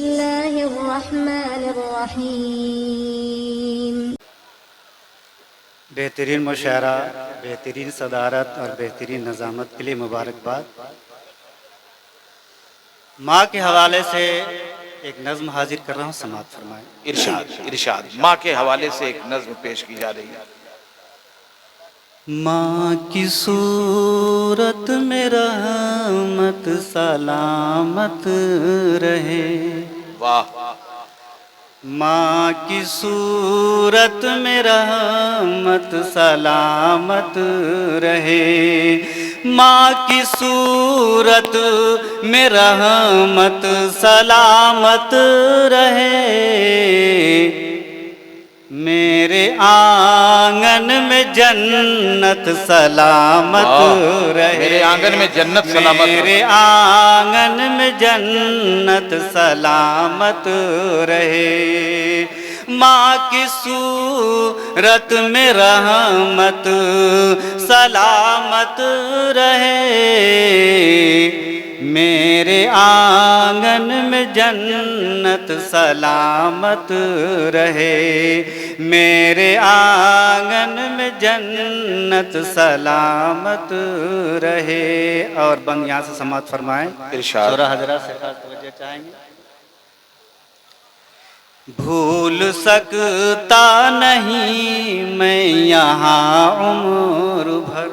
الله الرحمن الرحيم. بہترین مشاعرہ، بہترین صدارت اور بہترین نظامت کے لیے مبارکباد۔ ماں کے حوالے سے ایک نظم حاضر کر رہا ہوں، سماعت فرمائیں۔ ارشاد ماں کے حوالے سے ایک نظم پیش کی جا رہی ہے۔ ماں کی صورت میں رحمت سلامت رہے، واہ، ماں کی صورت میں رحمت سلامت رہے، ماں کی صورت میں رحمت سلامت رہے، میرے آنگن میں جنت سلامت رہے، میرے آنگن میں جنت سلامت رہے، میرے آنگن میں جنت سلامت رہے، ماں کی صورت میں رحمت سلامت رہے، میرے آنگن میں جنت سلامت رہے، میرے آنگن میں جنت سلامت رہے۔ اور بند یہاں سے سماعت فرمائیں، ارشاد۔ شورا حضرات سے خاص توجہ چاہیں گے۔ بھول سکتا نہیں میں یہاں عمر بھر،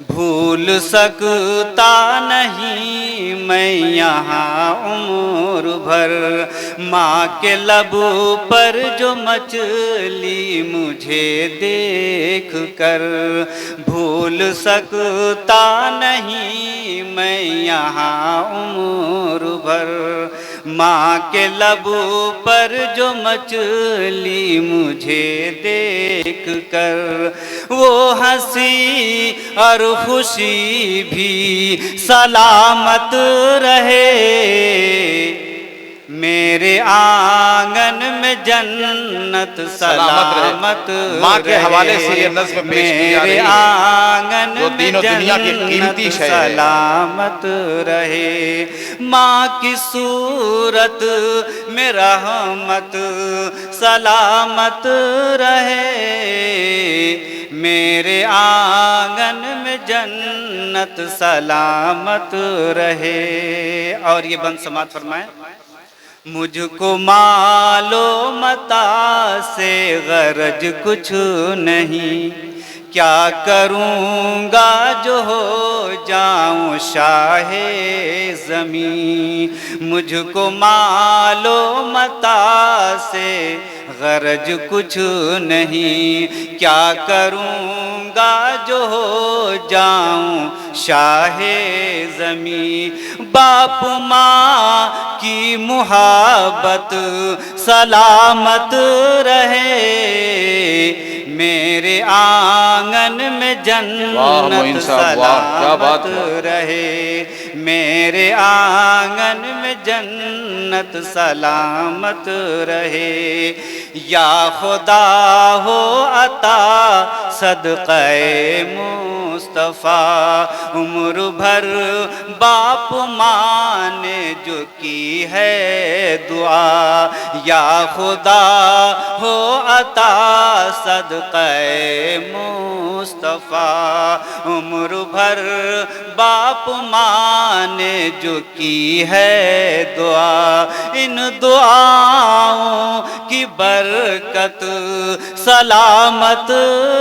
بھول سکتا نہیں میں یہاں عمر بھر، ماں کے لب پر جو مچھلی مجھے دیکھ کر، بھول سکتا نہیں میں یہاں عمر بھر، ماں کے لب پر جو مچھلی مجھے دیکھ کر، وہ ہنسی اور خوشی بھی سلامت رہے، میرے آنگن میں جنت سلامت رہے، ماں کے حوالے سے یہ نظم پیش کی جا رہی میرے ہے آنگن جو دین و میں دنیا کی قیمتی جنت شے ہے۔ سلامت رہے، ماں کی صورت میں رحمت سلامت رہے، میرے آنگن میں جنت سلامت رہے۔ اور یہ بند سماعت فرمائیں۔ مجھ کو مال و متاع سے غرض کچھ نہیں، کیا کروں گا جو ہو جاؤں شاہ زمین، مجھ کو مال و متاع سے غرض کچھ نہیں، کیا کروں گا جو ہو جاؤں شاہ زمین، باپ ماں کی محبت سلامت رہے، میرے آنگن میں جنت سلامت رہے، میرے آنگن میں جنت سلامت رہے، یا خدا ہو عطا صدقہ مصطفیٰ، عمر بھر باپ ماں نے جو کی ہے دعا، یا خدا ہو عطا صدقہ مصطفیٰ، عمر بھر باپ ماں نے جو کی ہے دعا، ان دعاؤں کی برکت سلامت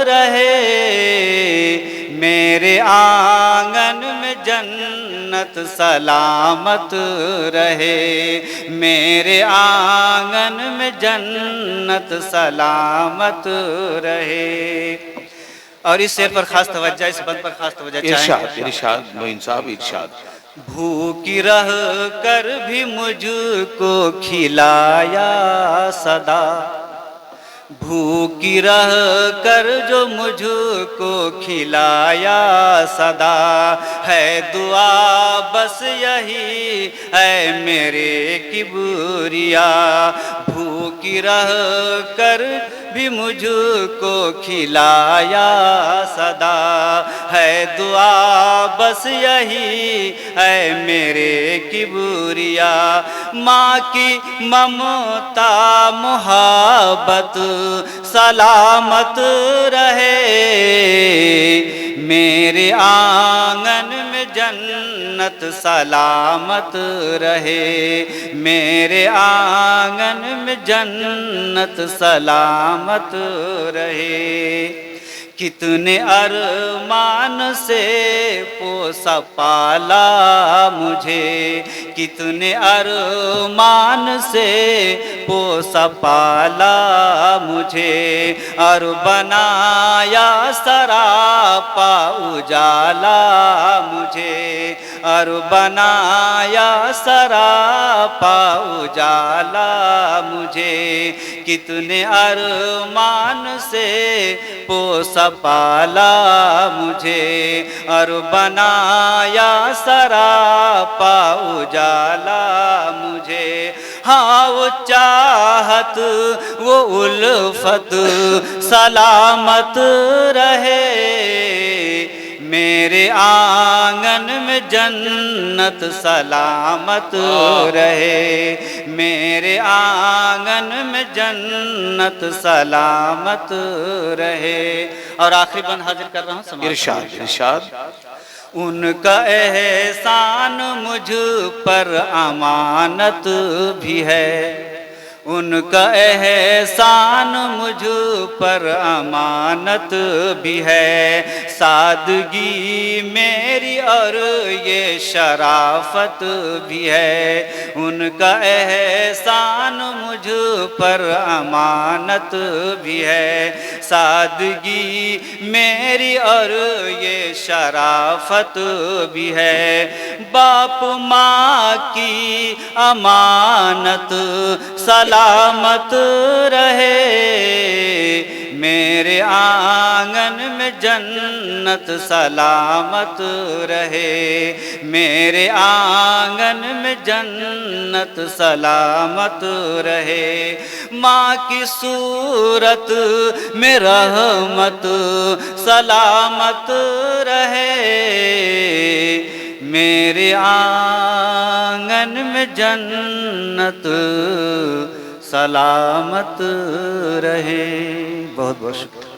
رہے، میرے آنگن میں جنت سلامت رہے، میرے آنگن میں جنت سلامت رہے۔ اور اس شعر پر خاص توجہ، اس بند پر خاص توجہ چاہیں گے۔ ارشاد معین صاحب ارشاد۔ بھوکی رہ کر بھی مجھ کو کھلایا صدا، بھوکی رہ کر جو مجھ کو کھلایا صدا، ہے دعا بس یہی ہے میرے کبریا، بھوکی رہ کر بھی مجھ کو کھلایا صدا ہے دعا بس یہی ہے میرے کبریا ماں کی ممتا محبت سلامت رہے میرے آنگن میں جنت سلامت رہے میرے آنگن میں جنت سلامت رہے کتنے ارمان سے پوسا پالا مجھے کتنے ارمان سے پوسا پالا مجھے اور بنایا سراپا اجالا مجھے اور بنایا سراپا اجالا مجھے کتنے ارمان سے پوسا پالا مجھے اور بنایا سراپا اجالا مجھے ہاں وہ چاہت وہ الفت سلامت رہے میرے آنگن میں جنت سلامت رہے میرے آنگن میں جنت سلامت رہے اور آخری بند حاضر کر رہا ہوں سماعت ارشاد ارشاد ان کا احسان مجھ پر امانت بھی ہے ان کا احسان مجھ پر امانت بھی ہے سادگی میری اور یہ شرافت بھی ہے ان کا احسان مجھ پر امانت بھی ہے سادگی میری اور یہ شرافت بھی ہے باپ ماں کی امانت سلامت رہے میرے آنگن میں جنت سلامت رہے میرے آنگن میں جنت سلامت رہے ماں کی صورت میں رحمت سلامت رہے میرے آنگن میں جنت سلامت رہے بہت بہت شکریہ